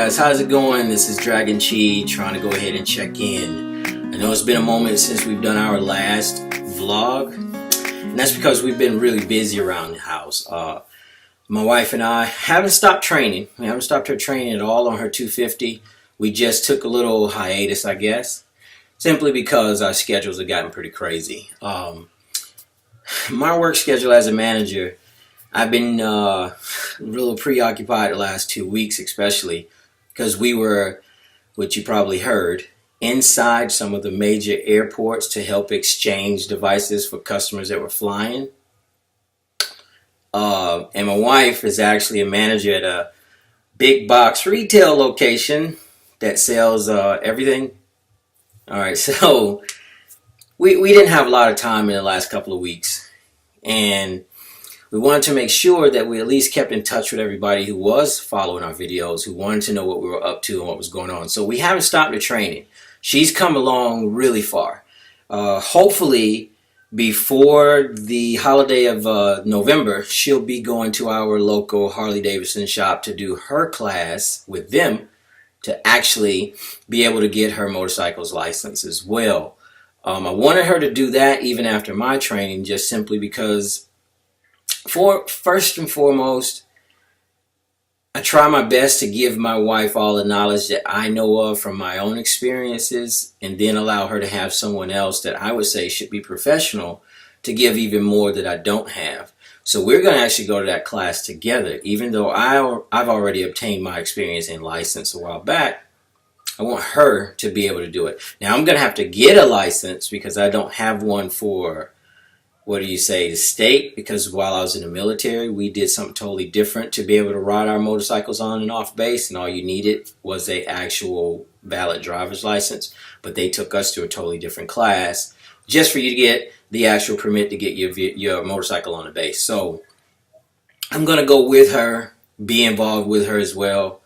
guys, how's it going? This is Dragon Chi trying to go ahead and check in. I know it's been a moment since we've done our last vlog, and that's because we've been really busy around the house. My wife and I haven't stopped training. We haven't stopped her training at all on her 250. We just took a little hiatus, I guess, simply because our schedules have gotten pretty crazy. My work schedule as a manager, I've been a little preoccupied the last 2 weeks, especially because we were, what you probably heard, inside some of the major airports to help exchange devices for customers that were flying. And my wife is actually a manager at a big box retail location that sells everything. Alright, so we didn't have a lot of time in the last couple of weeks, and we wanted to make sure that we at least kept in touch with everybody who was following our videos, who wanted to know what we were up to and what was going on. So we haven't stopped the training. She's come along really far. Hopefully, before the holiday of November, she'll be going to our local Harley-Davidson shop to do her class with them to actually be able to get her motorcycle's license as well. I wanted her to do that even after my training, just simply because, first and foremost, I try my best to give my wife all the knowledge that I know of from my own experiences, and then allow her to have someone else that I would say should be professional to give even more that I don't have. So we're going to actually go to that class together. Even though I've already obtained my experience and license a while back, I want her to be able to do it. Now I'm going to have to get a license because I don't have one for, what do you say, the state, because while I was in the military, we did something totally different to be able to ride our motorcycles on and off base, and all you needed was a actual valid driver's license. But they took us to a totally different class just for you to get the actual permit to get your motorcycle on the base. So I'm going to go with her, be involved with her as well,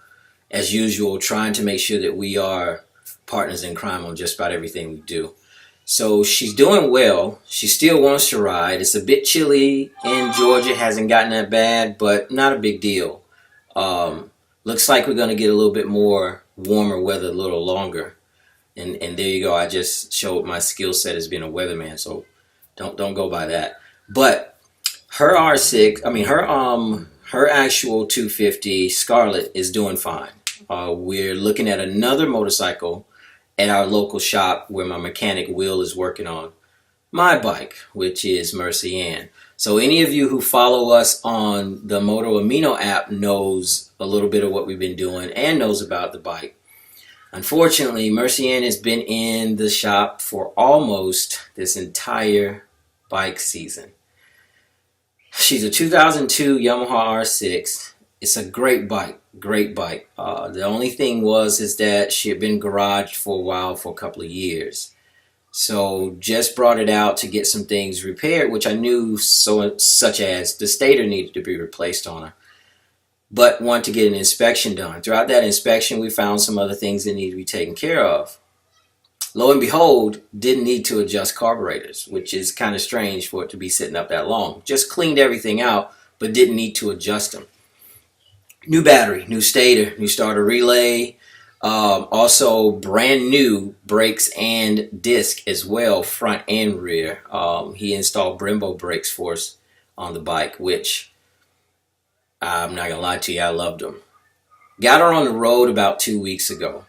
as usual, trying to make sure that we are partners in crime on just about everything we do. So she's doing well. She still wants to ride. It's a bit chilly in Georgia. Hasn't gotten that bad, but not a big deal. Looks like we're going to get a little bit more warmer weather a little longer. And there you go. I just showed my skill set as being a weatherman, so don't go by that. But her R6, I mean her actual 250 Scarlet is doing fine. We're looking at another motorcycle at our local shop where my mechanic Will is working on my bike, which is Mercy Ann. So any of you who follow us on the Moto Amino app knows a little bit of what we've been doing and knows about the bike. Unfortunately, Mercy Ann has been in the shop for almost this entire bike season. She's a 2002 Yamaha R6. It's a great bike, great bike. The only thing is that she had been garaged for a while, for a couple of years. So just brought it out to get some things repaired, which I knew, such as the stator needed to be replaced on her. But wanted to get an inspection done. Throughout that inspection, we found some other things that needed to be taken care of. Lo and behold, didn't need to adjust carburetors, which is kind of strange for it to be sitting up that long. Just cleaned everything out, but didn't need to adjust them. New battery, new stator, new starter relay, also brand new brakes and disc as well, front and rear. He installed Brembo brakes for us on the bike, which I'm not going to lie to you, I loved them. Got her on the road about 2 weeks ago.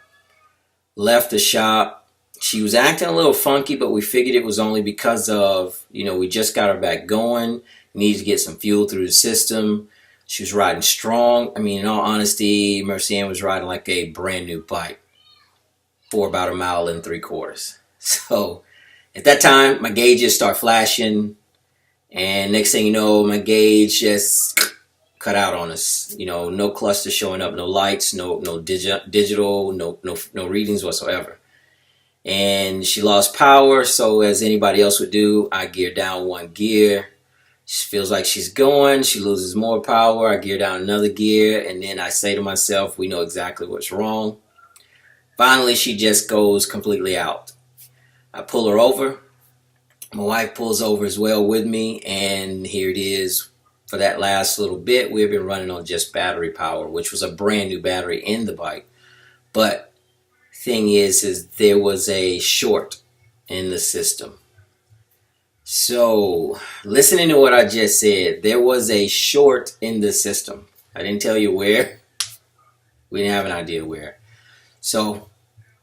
Left the shop. She was acting a little funky, but we figured it was only because of, we just got her back going. Needed to get some fuel through the system. She was riding strong. I mean, in all honesty, Mercy Ann was riding like a brand new bike for about 1.75 miles. So at that time, my gauges start flashing, and next thing you know, my gauge just cut out on us. No cluster showing up, no lights, no digital, no readings whatsoever. And she lost power, so as anybody else would do, I gear down one gear. She feels like she's going, she loses more power, I gear down another gear, and then I say to myself, we know exactly what's wrong. Finally, she just goes completely out. I pull her over. My wife pulls over as well with me, and here it is. For that last little bit, we've been running on just battery power, which was a brand new battery in the bike. But thing is there was a short in the system. So, listening to what I just said, there was a short in the system. I didn't tell you where. We didn't have an idea where. So,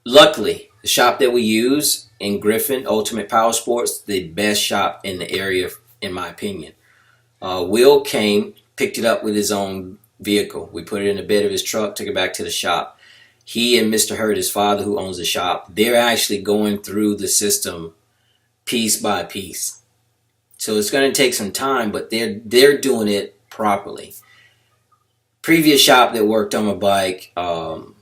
luckily, the shop that we use in Griffin, Ultimate Power Sports, the best shop in the area, in my opinion. Will came, picked it up with his own vehicle. We put it in the bed of his truck, took it back to the shop. He and Mr. Hurt, his father, who owns the shop, they're actually going through the system piece by piece. So it's going to take some time, but they're doing it properly. Previous shop that worked on my bike, I'm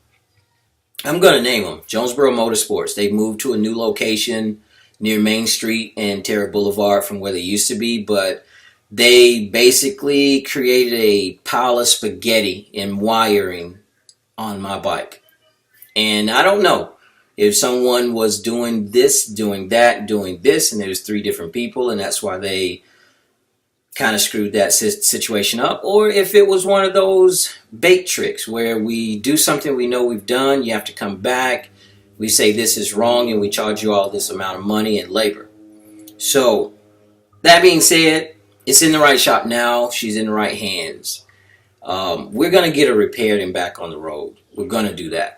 going to name them, Jonesboro Motorsports. They moved to a new location near Main Street and Terra Boulevard from where they used to be, but they basically created a pile of spaghetti and wiring on my bike. And I don't know if someone was doing this, doing that, doing this, and there was 3 different people, and that's why they kind of screwed that situation up, or if it was one of those bait tricks where we do something we know we've done, you have to come back, we say this is wrong, and we charge you all this amount of money and labor. So, that being said, it's in the right shop now. She's in the right hands. We're going to get her repaired and back on the road. We're going to do that.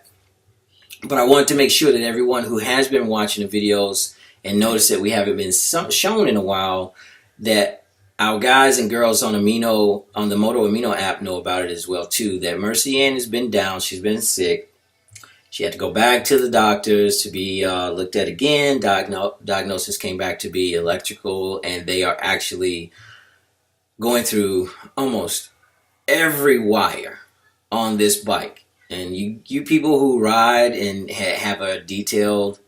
But I wanted to make sure that everyone who has been watching the videos and noticed that we haven't been shown in a while, that our guys and girls on Amino, on the Moto Amino app, know about it as well too. That Mercy Ann has been down. She's been sick. She had to go back to the doctors to be looked at again. Diagnosis came back to be electrical, and they are actually going through almost every wire on this bike. And you people who ride and have a detailed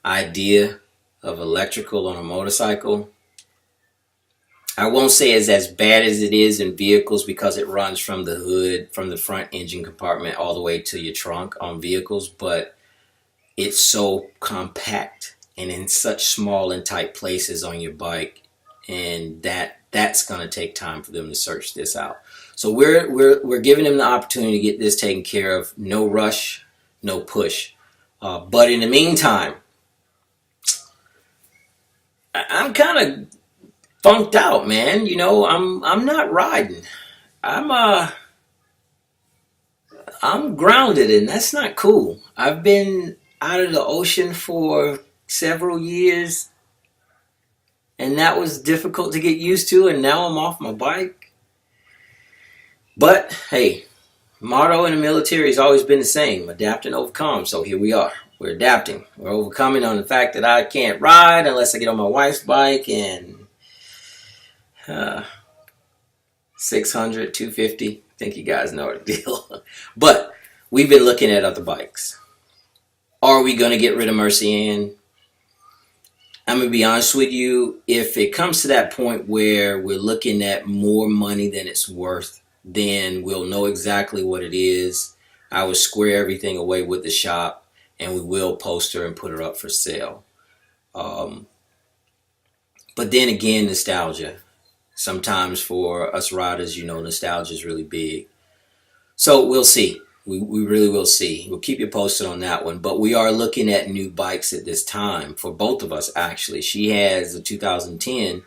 idea of electrical on a motorcycle, I won't say it's as bad as it is in vehicles because it runs from the hood, from the front engine compartment all the way to your trunk on vehicles, but it's so compact and in such small and tight places on your bike, and that's going to take time for them to search this out. So we're giving them the opportunity to get this taken care of. No rush, no push. But in the meantime, I'm kind of funked out, man. You know, I'm not riding. I'm grounded, and that's not cool. I've been out of the ocean for several years, and that was difficult to get used to, and now I'm off my bike. But hey, motto in the military has always been the same: adapt and overcome. So here we are. We're adapting. We're overcoming on the fact that I can't ride unless I get on my wife's bike, and 600, 250. I think you guys know the deal. But we've been looking at other bikes. Are we going to get rid of Mercy Ann? I'm going to be honest with you. If it comes to that point where we're looking at more money than it's worth, then we'll know exactly what it is. I will square everything away with the shop, and we will post her and put her up for sale. But then again, nostalgia. Sometimes for us riders, you know, nostalgia is really big. So we'll see. We really will see. We'll keep you posted on that one. But we are looking at new bikes at this time for both of us, actually. She has a 2010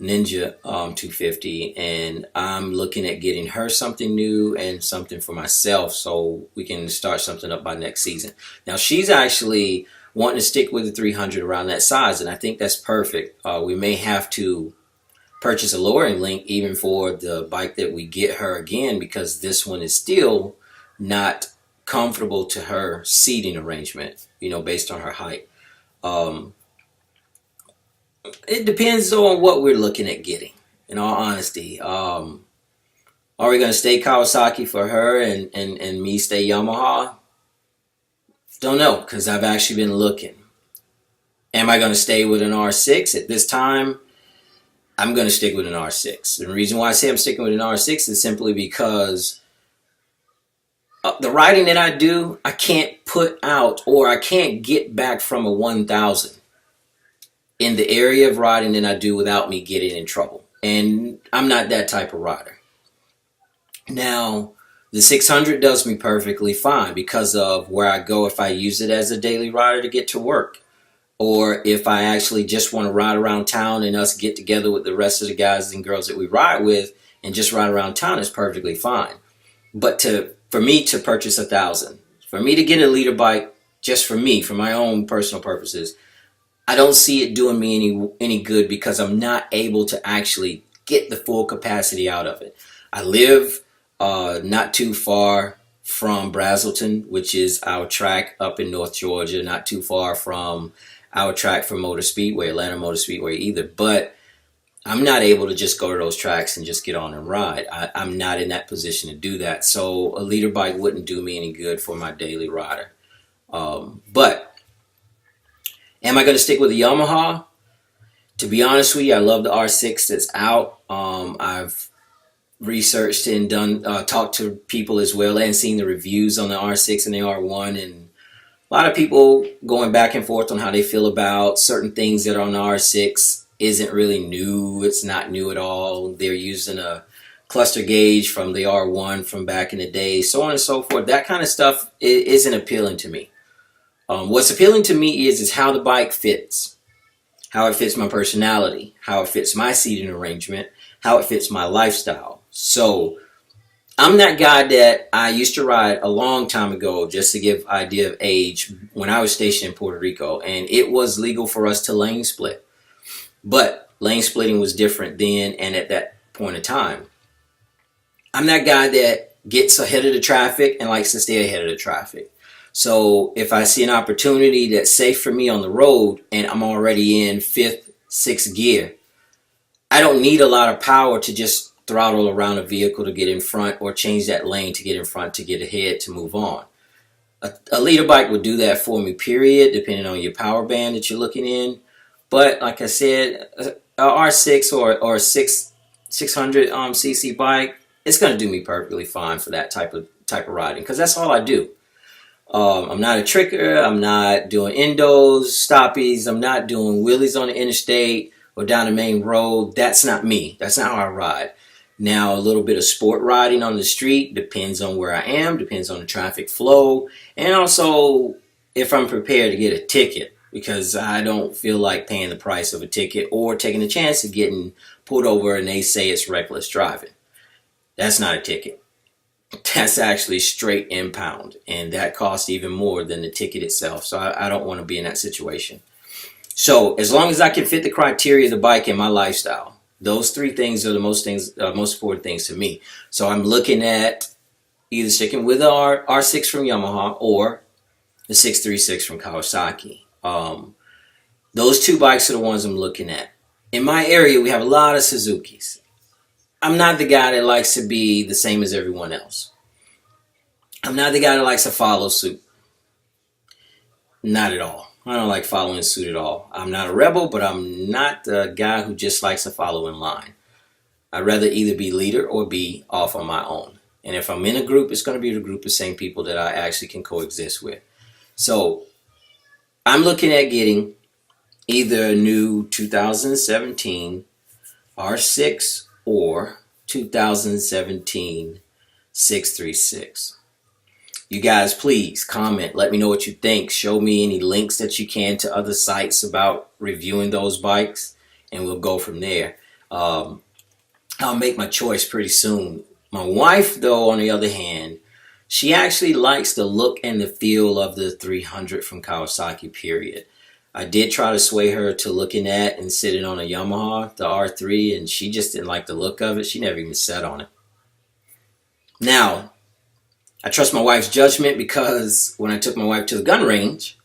Ninja 250, and I'm looking at getting her something new and something for myself so we can start something up by next season. Now, she's actually wanting to stick with the 300 around that size, and I think that's perfect. We may have to purchase a lowering link even for the bike that we get her again, because this one is still not comfortable to her seating arrangement, you know, based on her height. It depends on what we're looking at getting, in all honesty. Are we going to stay Kawasaki for her and me stay Yamaha? Don't know, because I've actually been looking. Am I going to stay with an R6 at this time? I'm going to stick with an R6. The reason why I say I'm sticking with an R6 is simply because the riding that I do, I can't put out, or I can't get back from a 1,000 in the area of riding that I do without me getting in trouble. And I'm not that type of rider. Now, The 600 does me perfectly fine because of where I go if I use it as a daily rider to get to work. Or if I actually just want to ride around town and us get together with the rest of the guys and girls that we ride with and just ride around town is perfectly fine. But for me to purchase 1,000, for me to get a leader bike, just for me, for my own personal purposes, I don't see it doing me any good because I'm not able to actually get the full capacity out of it. I live not too far from Brazelton, which is our track up in North Georgia, not too far from our track for Motor Speedway, Atlanta Motor Speedway either. But I'm not able to just go to those tracks and just get on and ride. I'm not in that position to do that. So a leader bike wouldn't do me any good for my daily rider. But am I going to stick with the Yamaha? To be honest with you, I love the R6 that's out. I've researched and talked to people as well and seen the reviews on the R6 and the R1, and a lot of people going back and forth on how they feel about certain things that are on the R6 isn't really new. It's not new at all. They're using a cluster gauge from the R1 from back in the day, so on and so forth. That kind of stuff isn't appealing to me. What's appealing to me is how the bike fits, how it fits my personality, how it fits my seating arrangement, how it fits my lifestyle. So I'm that guy that I used to ride a long time ago, just to give idea of age, when I was stationed in Puerto Rico, and it was legal for us to lane split. But lane splitting was different then and at that point in time. I'm that guy that gets ahead of the traffic and likes to stay ahead of the traffic. So if I see an opportunity that's safe for me on the road and I'm already in 5th, 6th gear, I don't need a lot of power to just throttle around a vehicle to get in front or change that lane to get in front, to get ahead, to move on. A leader bike would do that for me, period, depending on your power band that you're looking in. But like I said, a R6 or a 600 cc bike, it's going to do me perfectly fine for that type of riding, because that's all I do. I'm not a tricker. I'm not doing endos, stoppies. I'm not doing wheelies on the interstate or down the main road. That's not me. That's not how I ride. Now, a little bit of sport riding on the street depends on where I am, depends on the traffic flow, and also if I'm prepared to get a ticket, because I don't feel like paying the price of a ticket or taking a chance of getting pulled over and they say it's reckless driving. That's not a ticket. That's actually straight impound, and that costs even more than the ticket itself. So I don't want to be in that situation. So as long as I can fit the criteria of the bike and my lifestyle, those three things are the most important things to me. So I'm looking at either sticking with the R6 from Yamaha or the 636 from Kawasaki. Those two bikes are the ones I'm looking at. In my area, we have a lot of Suzukis. I'm not the guy that likes to be the same as everyone else. I'm not the guy that likes to follow suit. Not at all. I don't like following suit at all. I'm not a rebel, but I'm not the guy who just likes to follow in line. I'd rather either be leader or be off on my own. And if I'm in a group, it's going to be the group of same people that I actually can coexist with. So I'm looking at getting either a new 2017 R6 or 2017 636. You guys, please comment. Let me know what you think. Show me any links that you can to other sites about reviewing those bikes, and we'll go from there. I'll make my choice pretty soon. My wife, though, on the other hand, she actually likes the look and the feel of the 300 from Kawasaki, period. I did try to sway her to looking at and sitting on a Yamaha, the R3, and she just didn't like the look of it. She never even sat on it. Now, I trust my wife's judgment, because when I took my wife to the gun range,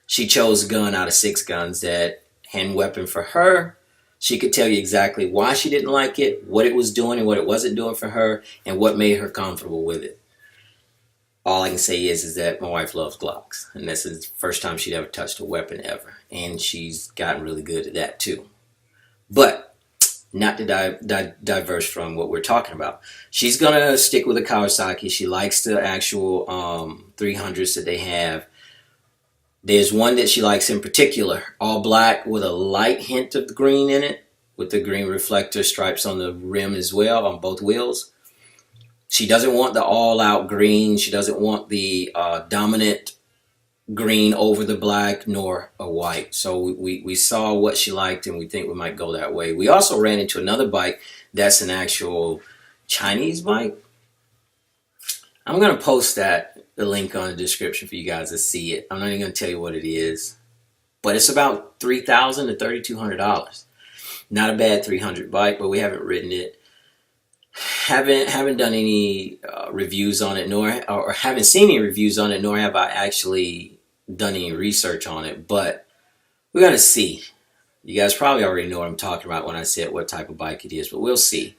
she chose a gun out of 6 guns that hand weapon for her. She could tell you exactly why she didn't like it, what it was doing and what it wasn't doing for her, and what made her comfortable with it. All I can say is that my wife loves Glocks, and this is the first time she'd ever touched a weapon ever, and she's gotten really good at that too. But not to diverse from what we're talking about, she's gonna stick with the Kawasaki. She likes the actual 300s that they have. There's one that she likes in particular, all black with a light hint of the green in it, with the green reflector stripes on the rim as well, on both wheels. She doesn't want the all-out green. She doesn't want the dominant green over the black, nor a white. So we saw what she liked, and we think we might go that way. We also ran into another bike that's an actual Chinese bike. I'm going to post the link on the description for you guys to see it. I'm not even going to tell you what it is, but it's about $3,000 to $3,200. Not a bad 300 bike, but we haven't ridden it. Haven't done any reviews on it, or haven't seen any reviews on it, nor have I actually done any research on it. But we're gonna see. You guys probably already know what I'm talking about when I said what type of bike it is, but we'll see.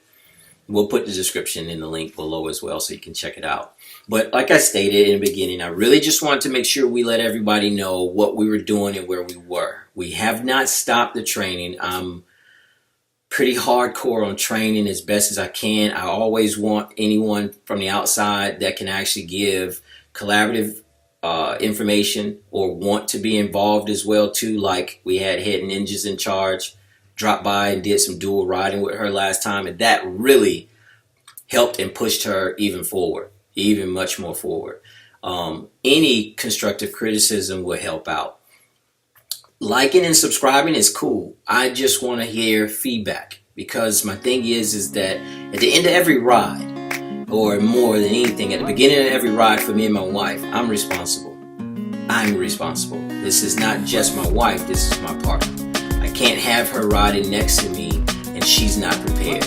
We'll put the description in the link below as well, so you can check it out. But like I stated in the beginning, I really just wanted to make sure we let everybody know what we were doing and where we were. We have not stopped the training. I'm pretty hardcore on training as best as I can. I always want anyone from the outside that can actually give collaborative information or want to be involved as well too. Like we had Head Ninjas in charge, dropped by and did some dual riding with her last time, and that really helped and pushed her even forward, even much more forward. Any constructive criticism will help out. Liking and subscribing is cool. I just want to hear feedback, because my thing is that at the end of every ride, or more than anything, at the beginning of every ride for me and my wife, I'm responsible. I'm responsible. This is not just my wife, this is my partner. I can't have her riding next to me and she's not prepared.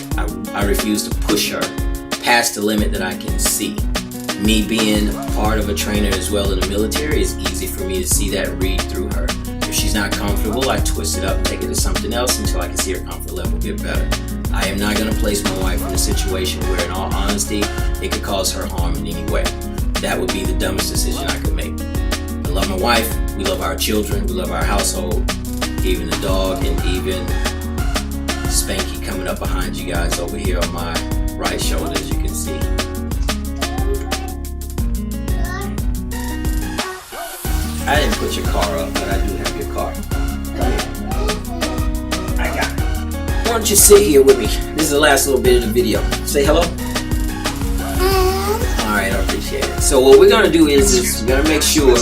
I refuse to push her past the limit that I can see. Me being part of a trainer as well in the military, it's easy for me to see that read through her. If she's not comfortable, I twist it up and take it to something else until I can see her comfort level get better. I am not going to place my wife in a situation where, in all honesty, it could cause her harm in any way. That would be the dumbest decision I could make. I love my wife, we love our children, we love our household, even the dog, and even Spanky coming up behind you guys over here on my right shoulder, as you can see. I didn't put your car up, but I do have your car. Come here. I got it. Why don't you sit here with me? This is the last little bit of the video. Say hello. Alright, I appreciate it. So what we're going to do is we're going to make sure...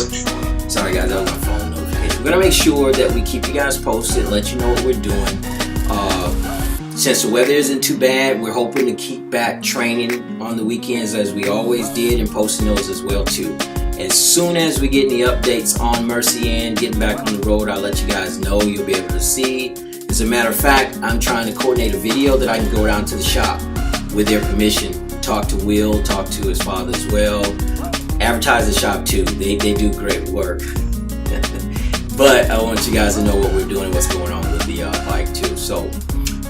Sorry guys, that was my phone notification. We're going to make sure that we keep you guys posted, let you know what we're doing. Since the weather isn't too bad, we're hoping to keep back training on the weekends as we always did, and posting those as well too. As soon as we get any updates on Mercy and getting back on the road, I'll let you guys know. You'll be able to see. As a matter of fact, I'm trying to coordinate a video that I can go down to the shop with their permission. Talk to Will, talk to his father as well. Advertise the shop too. They do great work. But I want you guys to know what we're doing and what's going on with the bike too. So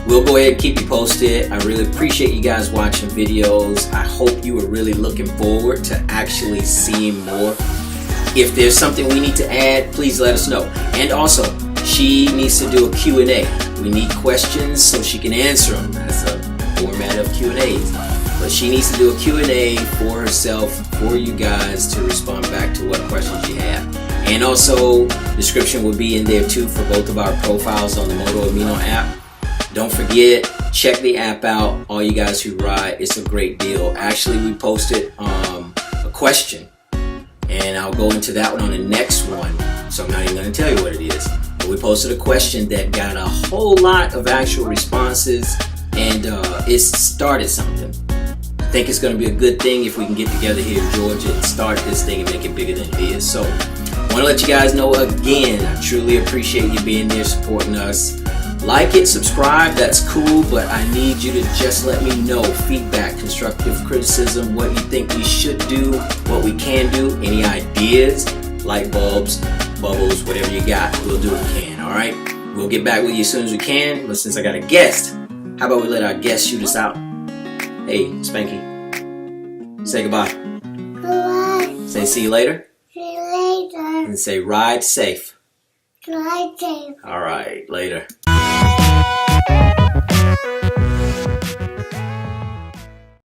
we'll go ahead and keep you posted. I really appreciate you guys watching videos. I hope you are really looking forward to actually seeing more. If there's something we need to add, please let us know. And also, she needs to do a Q&A. We need questions so she can answer them. That's a format of Q&As. But she needs to do a Q&A for herself, for you guys to respond back to what questions you have. And also, description will be in there too for both of our profiles on the Moto Amino app. Don't forget, check the app out, all you guys who ride. It's a great deal. Actually, we posted a question, and I'll go into that one on the next one, so I'm not even going to tell you what it is. But we posted a question that got a whole lot of actual responses, and it started something. I think it's going to be a good thing if we can get together here in Georgia and start this thing and make it bigger than it is. So I want to let you guys know again, I truly appreciate you being there supporting us. Like it, subscribe, that's cool, but I need you to just let me know feedback, constructive criticism, what you think we should do, what we can do, any ideas, light bulbs, bubbles, whatever you got, we'll do what we can, alright? We'll get back with you as soon as we can, but since I got a guest, how about we let our guest shoot us out? Hey, Spanky, say goodbye. Goodbye. Say see you later. See you later. And say ride safe. Ride safe. Alright, later.